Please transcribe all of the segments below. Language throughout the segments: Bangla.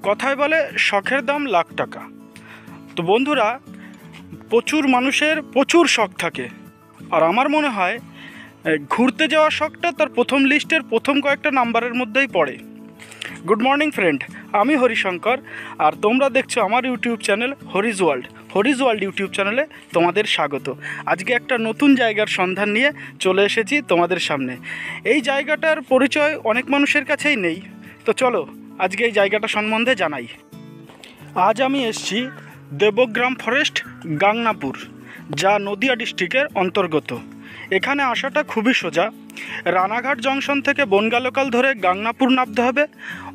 কথায় বলে শখের দাম লাখ টাকা। তো বন্ধুরা, প্রচুর মানুষের প্রচুর শখ থাকে, আর আমার মনে হয় ঘুরতে যাওয়ার শখটা তার প্রথম লিস্টের প্রথম কয়েকটা নাম্বারের মধ্যেই পড়ে। গুড মর্নিং ফ্রেন্ড, আমি হরিশঙ্কর, আর তোমরা দেখছো আমার ইউটিউব চ্যানেল হরিজ ওয়ার্ল্ড ইউটিউব চ্যানেলে তোমাদের স্বাগত। আজকে একটা নতুন জায়গার সন্ধান নিয়ে চলে এসেছি তোমাদের সামনে। এই জায়গাটার পরিচয় অনেক মানুষের কাছেই নেই, তো চলো আজকে এই জায়গাটা সম্বন্ধে জানাই। আজ আমি এসেছি দেবগ্রাম ফরেস্ট, গাংনাপুর, যা নদিয়া ডিস্ট্রিক্টের অন্তর্গত। এখানে আসাটা খুবই সোজা। রানাঘাট জংশন থেকে বনগা লোকাল ধরে গাংনাপুর নামতে হবে,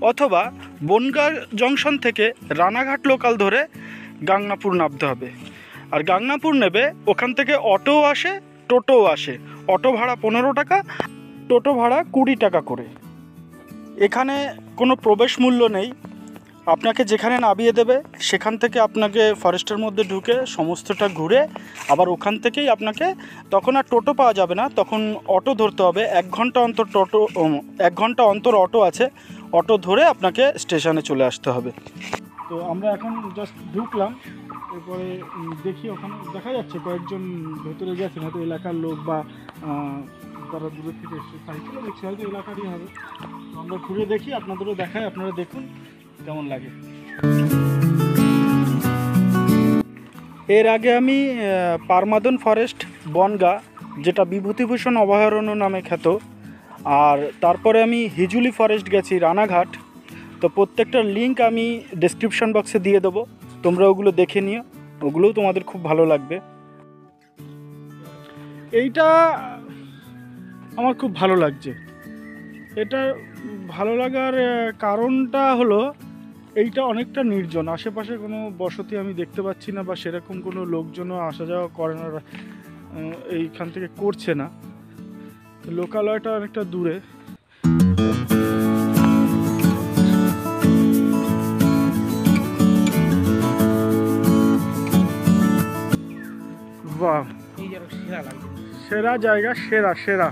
অথবা বনগা জংশন থেকে রানাঘাট লোকাল ধরে গাংনাপুর নামতে হবে। আর গাংনাপুর নেবে, ওখান থেকে অটোও আসে, টোটোও আসে। অটো ভাড়া 15 টাকা, টোটো ভাড়া 20 টাকা করে। এখানে কোনো প্রবেশ মূল্য নেই, আপনাকে যেখানে নামিয়ে দেবে সেখান থেকে আপনাকে ফরেস্টের মধ্যে ঢুকে সমস্তটা ঘুরে আবার ওখান থেকেই আপনাকে, তখন আর টোটো পাওয়া যাবে না, তখন অটো ধরতে হবে। 1 ঘন্টা অন্তর 1 ঘন্টা অন্তর অটো আছে, অটো ধরে আপনাকে স্টেশনে চলে আসতে হবে। তো আমরা এখন জাস্ট ঢুকলাম, এরপরে দেখি ওখানে দেখা যাচ্ছে কয়েকজন ভেতরে গেছে, হয়তো এলাকার লোক বা তারা দূরের থেকে এসছে, সাইকেলে দেখছি হয়তো এলাকারই হবে। আমরা ঘুরে দেখি, আপনাদেরও দেখাই, আপনারা দেখুন কেমন লাগে। এর আগে আমি পারমাদন ফরেস্ট বনগা, যেটা বিভূতিভূষণ অভয়ারণ্য নামে খ্যাত, আর তারপরে আমি হিজুলি ফরেস্ট গেছি রানাঘাট। তো প্রত্যেকটার লিঙ্ক আমি ডেসক্রিপশন বক্সে দিয়ে দেবো, তোমরা ওগুলো দেখে নিও, ওগুলোও তোমাদের খুব ভালো লাগবে। এইটা আমার খুব ভালো লাগছে। এটা ভালো লাগার কারণটা হলো এইটা অনেকটা নির্জন, আশেপাশে কোনো বসতি আমি দেখতে পাচ্ছি না, বা সেরকম কোনো লোকজনও আসা যাওয়া করে না, এইখান থেকে করছে না। লোকালয়টা অনেকটা দূরে। বাহ, সেরা জায়গা, সেরা।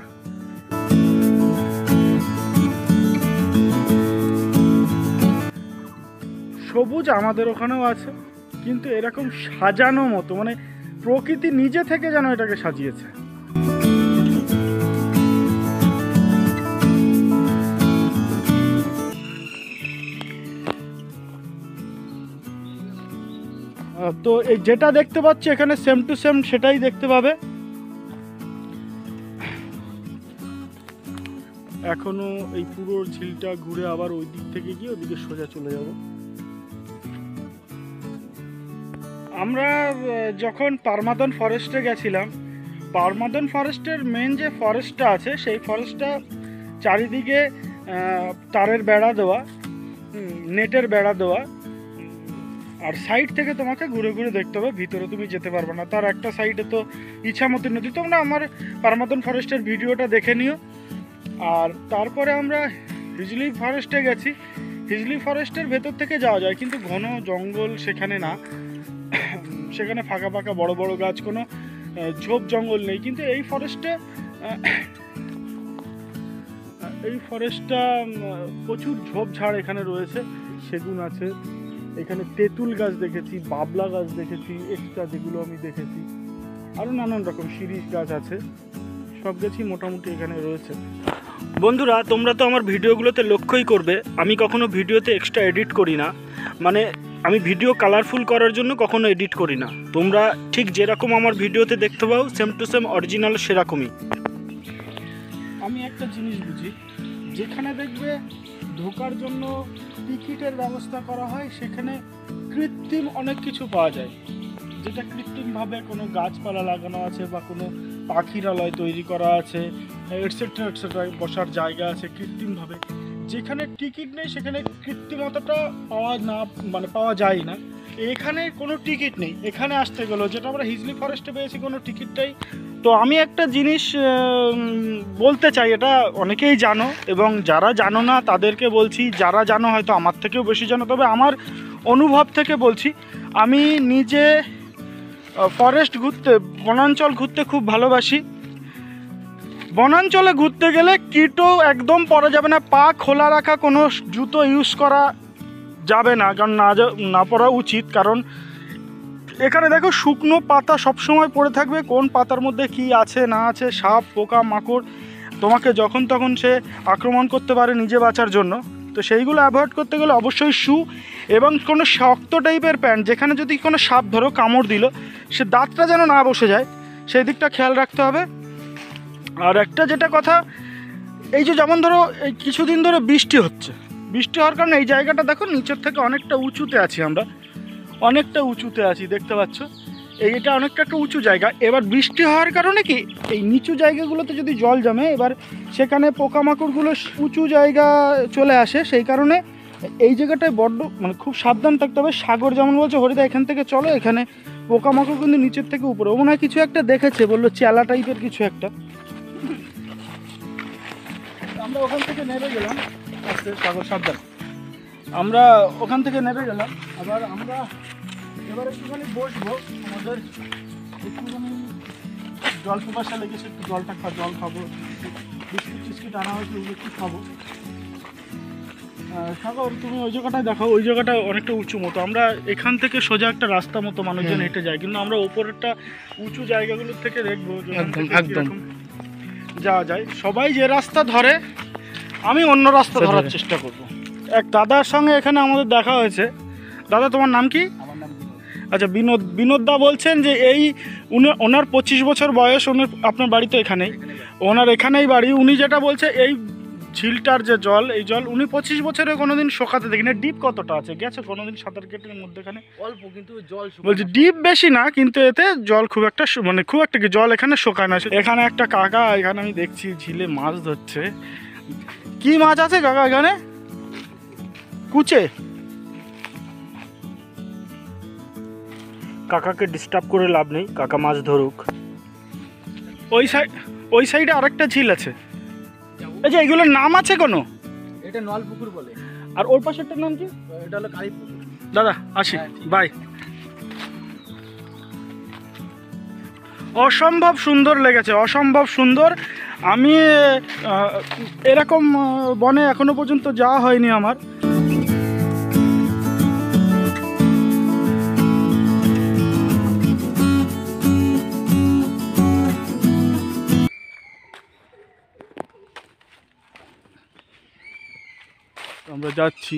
সবুজ আমাদের ওখানেও আছে, কিন্তু এরকম সাজানো মতো, মানে প্রকৃতি নিজে থেকে যেন এটাকে সাজিয়েছে। তো এই যেটা দেখতে পাচ্ছি এখানে সেম টু সেম সেটাই দেখতে পাবে। এখনো এই পুরো ঝিলটা ঘুরে আবার ওই দিক থেকে গিয়ে ওদিকে সোজা চলে যাব। আমরা যখন পারমাদন ফরেস্টে গেছিলাম, পারমাদন ফরেস্টের মেন যে ফরেস্টটা আছে, সেই ফরেস্টটা চারিদিকে তারের বেড়া দেওয়া, নেটের বেড়া দেওয়া, আর সাইড থেকে তোমাকে ঘুরে ঘুরে দেখতে হবে, ভিতরে তুমি যেতে পারবে না। তার একটা সাইডে তো ইছামতি নদী, তোমরা আমার পারমাদন ফরেস্টের ভিডিওটা দেখে নিও। আর তারপরে আমরা হিজলি ফরেস্টে গেছি। হিজলি ফরেস্টের ভেতর থেকে যাওয়া যায়, কিন্তু ঘন জঙ্গল সেখানে না, সেখানে ফাঁকা ফাঁকা বড় বড় গাছ, কোনো ঝোপ জঙ্গল নেই। কিন্তু এই ফরেস্টটা প্রচুর ঝোপঝাড় এখানে রয়েছে, সেগুন আছে, এখানে তেঁতুল গাছ দেখেছি, বাবলা গাছ দেখেছি, এক্সট্রা যেগুলো আমি দেখেছি, আরও নানান রকম শিরীষ গাছ আছে, সব গাছই মোটামুটি এখানে রয়েছে। বন্ধুরা, তোমরা তো আমার ভিডিওগুলোতে লক্ষ্যই করবে আমি কখনো ভিডিওতে এক্সট্রা এডিট করি না, মানে আমি ভিডিও কালারফুল করার জন্য কখনো এডিট করি না। তোমরা ঠিক যেরকম আমার ভিডিওতে দেখতে পাও সেম টু সেম অরিজিনাল সেরকমই। আমি একটা জিনিস বুঝি, যেখানে দেখবে ঢোকার জন্য টিকিটের ব্যবস্থা করা হয়, সেখানে কৃত্রিম অনেক কিছু পাওয়া যায়, যেটা কৃত্রিমভাবে কোনো গাছপালা লাগানো আছে বা কোনো পাখিরালয় তৈরি করা আছে, এটসেট্রা এটসেট্রা, বসার জায়গা আছে কৃত্রিমভাবে। যেখানে টিকিট নেই সেখানে কৃত্রিমতাটা পাওয়া যায় না। এখানে কোনো টিকিট নেই, এখানে আসতে গেলেও, যেটা আমরা হিজলি ফরেস্টে পেয়েছি, কোনো টিকিটটাই। তো আমি একটা জিনিস বলতে চাই, এটা অনেকেই জানো, এবং যারা জানো না তাদেরকে বলছি, যারা জানো হয়তো আমার থেকেও বেশি জানো, তবে আমার অনুভব থেকে বলছি, আমি নিজে ফরেস্ট ঘুরতে, বনাঞ্চল ঘুরতে খুব ভালোবাসি। বনাঞ্চলে ঘুরতে গেলে কিটও একদম পরা যাবে না, পা খোলা রাখা কোনো জুতো ইউজ করা যাবে না, কারণ না পড়া উচিত। কারণ এখানে দেখো শুকনো পাতা সবসময় পড়ে থাকবে, কোন পাতার মধ্যে কি আছে না আছে, সাপ পোকা মাকড় তোমাকে যখন তখন সে আক্রমণ করতে পারে নিজে বাঁচার জন্য। তো সেইগুলো অ্যাভয়েড করতে গেলে অবশ্যই শু এবং কোনো শক্ত টাইপের প্যান্ট, যেখানে যদি কোনো সাপ ধরো কামড় দিল সে দাঁতটা যেন না বসে যায়, সেই দিকটা খেয়াল রাখতে হবে। আর একটা যেটা কথা, এই যে যেমন ধরো এই কিছুদিন ধরে বৃষ্টি হচ্ছে, বৃষ্টি হওয়ার কারণে এই জায়গাটা দেখো নিচের থেকে অনেকটা উঁচুতে আছি, আমরা অনেকটা উঁচুতে আছি দেখতে পাচ্ছ, এইটা অনেকটা একটা উঁচু জায়গা। এবার বৃষ্টি হওয়ার কারণে কি এই নিচু জায়গাগুলোতে যদি জল জমে, এবার সেখানে পোকামাকড়গুলো উঁচু জায়গা চলে আসে, সেই কারণে এই জায়গাটায় বড্ড মানে খুব সাবধান থাকতে হবে। সাগর যেমন বলছে হরিদা এখান থেকে চলো, এখানে পোকামাকড় কিন্তু নিচের থেকে উপরে, ও মনে হয় কিছু একটা দেখেছে, বললো চেলা টাইপের কিছু একটা। আমরা ওখান থেকে নেমে গেলাম, আস্তে সাগর সাবধান, আমরা ওখান থেকে নেমে গেলাম। আবার আমরা এবার একটুখানি বসবো, আমাদের একটুখানি জল পিপাসা লেগেছে, একটু জল খাবো, বিস্কুট টিস্কুট আনা হয়েছে, ওগুলো একটু খাবো। সাগর তুমি ওই জায়গাটায় দেখো, ওই জায়গাটা অনেকটা উঁচু মতো, আমরা এখান থেকে সোজা একটা রাস্তা মতো মানুষজন হেঁটে যায়, কিন্তু আমরা ওপরেরটা উঁচু জায়গাগুলোর থেকে দেখবো একদম যাওয়া যায়। সবাই যে রাস্তা ধরে আমি অন্য রাস্তা ধরার চেষ্টা করব। এক দাদার সঙ্গে এখানে আমাদের দেখা হয়েছে। দাদা তোমার নাম কি? আমার নাম আচ্ছা বিনোদ দা বলছেন যে এই ওনার 25 বছর বয়স, আপনার বাড়ি তো এখানেই, ওনার এখানেই বাড়ি। উনি যেটা বলছে এই ঝিলটার যে জল, এই জল উনি 25 বছরে কোনোদিন শোকাতে দেখি না। ডিপ কতটা আছে গেছে কোনোদিন সাঁতার কেটের মধ্যেখানে? অল্প, কিন্তু জল বলছি ডিপ বেশি না, কিন্তু এতে জল খুব একটা মানে খুব একটা কি জল এখানে শোকায় না। এখানে একটা কাকা, এখানে আমি দেখছি ঝিলে মাছ ধরছে। কি মাছ আছে কাকা এখানে? কুচে। কাকাকে ডিস্টার্ব করে লাভ নেই, কাকা মাছ ধরুক। ওই সাইডে আরেকটা ঝিল আছে। আচ্ছা এগুলোর নাম আছে কোনো? এটা নল পুকুর বলে। আর ওর পাশেরটার নাম কি? এটা হলো কালী পুকুর। দাদা আসি, বাই। অসম্ভব সুন্দর লেগেছে, অসম্ভব সুন্দর। আমি এরকম বনে এখনো পর্যন্ত যাওয়া হয়নি আমার। আমরা যাচ্ছি,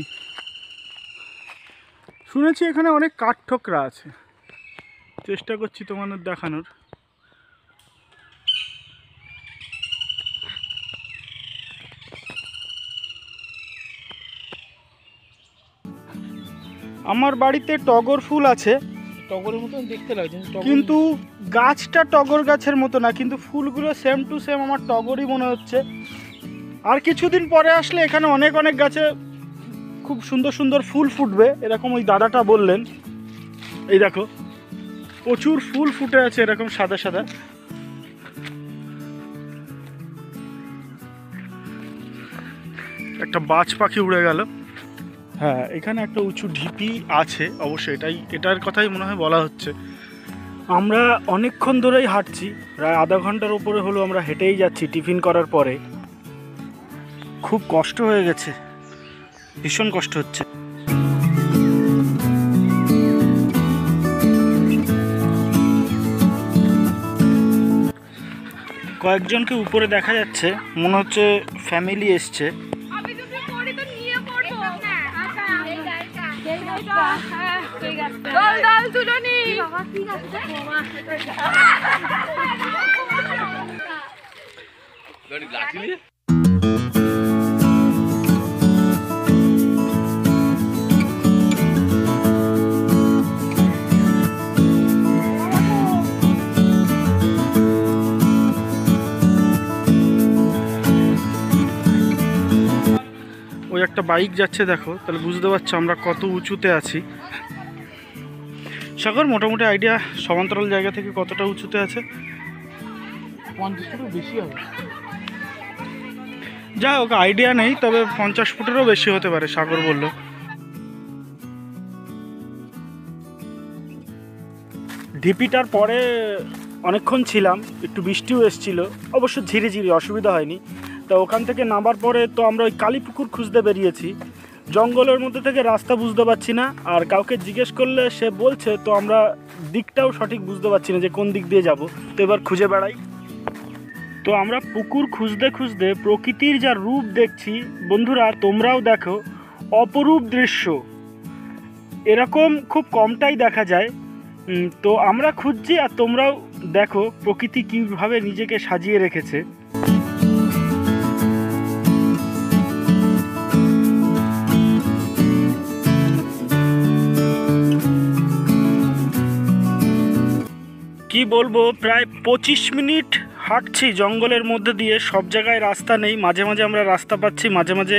শুনেছি এখানে অনেক কাঠঠোকরা আছে, চেষ্টা করছি তোমাদের দেখানোর। আমার বাড়িতে টগর ফুল আছে, টগরের মতো দেখতে লাগছে, কিন্তু গাছটা টগর গাছের মতো না, কিন্তু ফুলগুলো সেম টু সেম আমার টগরই মনে হচ্ছে। আর কিছুদিন পরে আসলে এখানে অনেক গাছে খুব সুন্দর সুন্দর ফুল ফুটবে, এরকম ওই দাদাটা বললেন। এই দেখো প্রচুর ফুল ফুটে আছে এরকম সাদা সাদা। একটা বাজ পাখি উড়ে গেল। হ্যাঁ এখানে একটা উঁচু ঢিপি আছে অবশ্যই, এটার কথাই মনে হয় বলা হচ্ছে। আমরা অনেকক্ষণ ধরেই হাঁটছি, প্রায় আধা ঘন্টার উপরে হলো আমরা হেঁটেই যাচ্ছি টিফিন করার পরে। খুব কষ্ট হয়ে গেছে, ভীষণ কষ্ট হচ্ছে। কয়েকজনকে উপরে দেখা যাচ্ছে, মনে হচ্ছে ফ্যামিলি এসছে। ওই একটা বাইক যাচ্ছে দেখো, তাহলে বুঝতে পারছো আমরা কত উঁচুতে আছি। সাগর মোটামুটি আইডিয়া সমান্তরাল জায়গা থেকে কতটা উঁচুতে আছে? 50 ফুটের বেশি হবে। যাই হোক আইডিয়া নেই, তবে 50 ফুটেরও বেশি হতে পারে সাগর বলল। ঢিপিটার পরে অনেকক্ষণ ছিলাম, একটু বৃষ্টিও এসেছিল, অবশ্য ঝিরিঝিরি, অসুবিধা হয়নি। তো ওখান থেকে নামার পরে তো আমরা ওই কালী পুকুর খুঁজতে বেরিয়েছি। জঙ্গলের মধ্যে থেকে রাস্তা বুঝতে পারছি না, আর কাউকে জিজ্ঞেস করলে সে বলছে তো আমরা দিকটাও সঠিক বুঝতে পারছি না যে কোন দিক দিয়ে যাব। তো এবার খুঁজে বেড়াই। তো আমরা পুকুর খুঁজতে খুঁজতে প্রকৃতির যা রূপ দেখছি বন্ধুরা, তোমরাও দেখো, অপরূপ দৃশ্য। এরকম খুব কমটাই দেখা যায়। তো আমরা খুঁজছি আর তোমরাও দেখো প্রকৃতি কীভাবে নিজেকে সাজিয়ে রেখেছে। কি বলবো, প্রায় 25 মিনিট হাঁটছি জঙ্গলের মধ্যে দিয়ে। সব জায়গায় রাস্তা নেই, মাঝে মাঝে আমরা রাস্তা পাচ্ছি, মাঝে মাঝে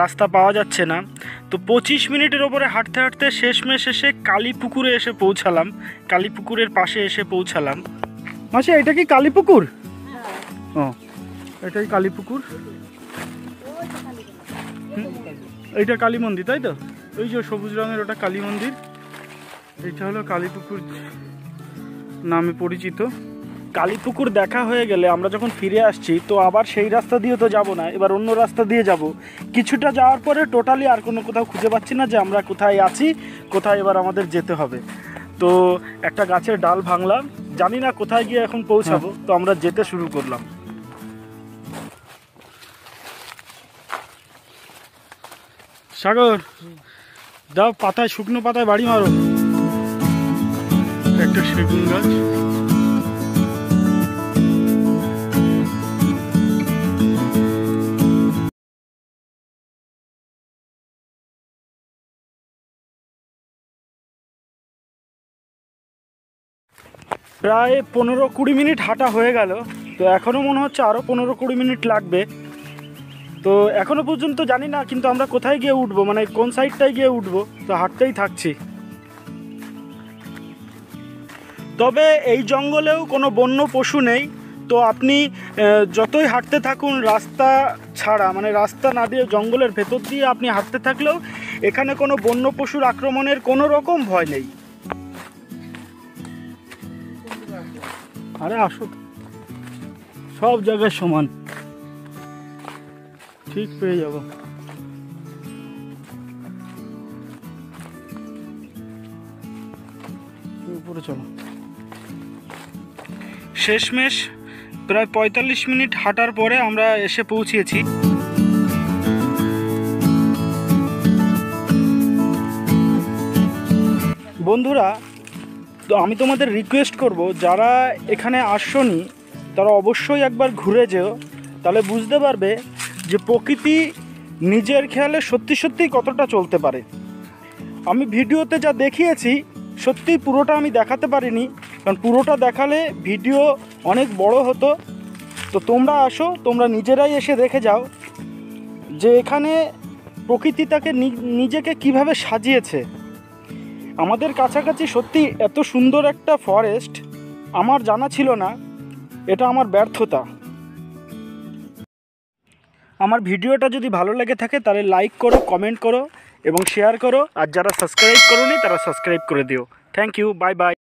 রাস্তা পাওয়া যাচ্ছে না। তো 25 মিনিটের ওপরে হাঁটতে হাঁটতে শেষমেশ এসে কালীপুকুরে এসে পৌঁছালাম, কালীপুকুরের পাশে এসে পৌঁছালাম। মাসি, এটা কি কালীপুকুর? ও, এটাই কালীপুকুর। এইটা কালী মন্দির, তাই তো? ওই যে সবুজ রঙের ওটা কালী মন্দির, এইটা হলো কালীপুকুর নামে পরিচিত। কালীপুকুর দেখা হয়ে গেলে আমরা যখন ফিরে আসছি তো আবার সেই রাস্তা দিয়ে তো যাব না, এবার অন্য রাস্তা দিয়ে যাব। কিছুটা যাওয়ার পরে টোটালি আর কোনো কোথাও খুঁজে পাচ্ছি না যে আমরা কোথায় আছি, কোথায় এবার আমাদের যেতে হবে। তো একটা গাছের ডাল ভাঙলাম, জানি না কোথায় গিয়ে এখন পৌঁছাবো। তো আমরা যেতে শুরু করলাম। সাগর, দাও পাতায়, শুকনো পাতায় বাড়ি মারো। একটা সেগুন গাছ। প্রায় 15-20 মিনিট হাঁটা হয়ে গেল। তো এখনও মনে হচ্ছে আরও 15-20 মিনিট লাগবে। তো এখনও পর্যন্ত জানি না কিন্তু আমরা কোথায় গিয়ে উঠবো, মানে কোন সাইডটায় গিয়ে উঠবো। তো হাঁটতেই থাকছি। তবে এই জঙ্গলেও কোনো বন্য পশু নেই। তো আপনি যতই হাঁটতে থাকুন রাস্তা ছাড়া, মানে রাস্তা না দিয়ে জঙ্গলের ভেতর দিয়ে আপনি হাঁটতে থাকলেও এখানে কোনো বন্য পশুর আক্রমণের কোনো রকম ভয় নেই। আরে আসো, সব জায়গায় সমান, ঠিক পেয়ে যাব। উপরে চলো। শেষমেশ প্রায় 45 মিনিট হাঁটার পরে আমরা এসে পৌঁছেছি। বন্ধুরা, তো আমি তোমাদের রিকোয়েস্ট করব, যারা এখানে আসনি তারা অবশ্যই একবার ঘুরে যেও, তাহলে বুঝতে পারবে যে প্রকৃতি নিজের খেয়ালে সত্যি সত্যিই কতটা চলতে পারে। আমি ভিডিওতে যা দেখিয়েছি সত্যি পুরোটা আমি দেখাতে পারিনি, কারণ পুরোটা দেখালে ভিডিও অনেক বড় হতো। তো তোমরা আসো, তোমরা নিজেরাই এসে দেখে যাও যে এখানে প্রকৃতি তাকে নিজেকে কিভাবে সাজিয়েছে। আমাদের কাছাকাছি সত্যি এত সুন্দর একটা ফরেস্ট আমার জানা ছিল না, এটা আমার ব্যর্থতা। আমার ভিডিওটা যদি ভালো লেগে থাকে তাহলে লাইক করো, কমেন্ট করো এবং শেয়ার করো। আর যারা সাবস্ক্রাইব করোনি তারা সাবস্ক্রাইব করে দিও। Thank you, bye by.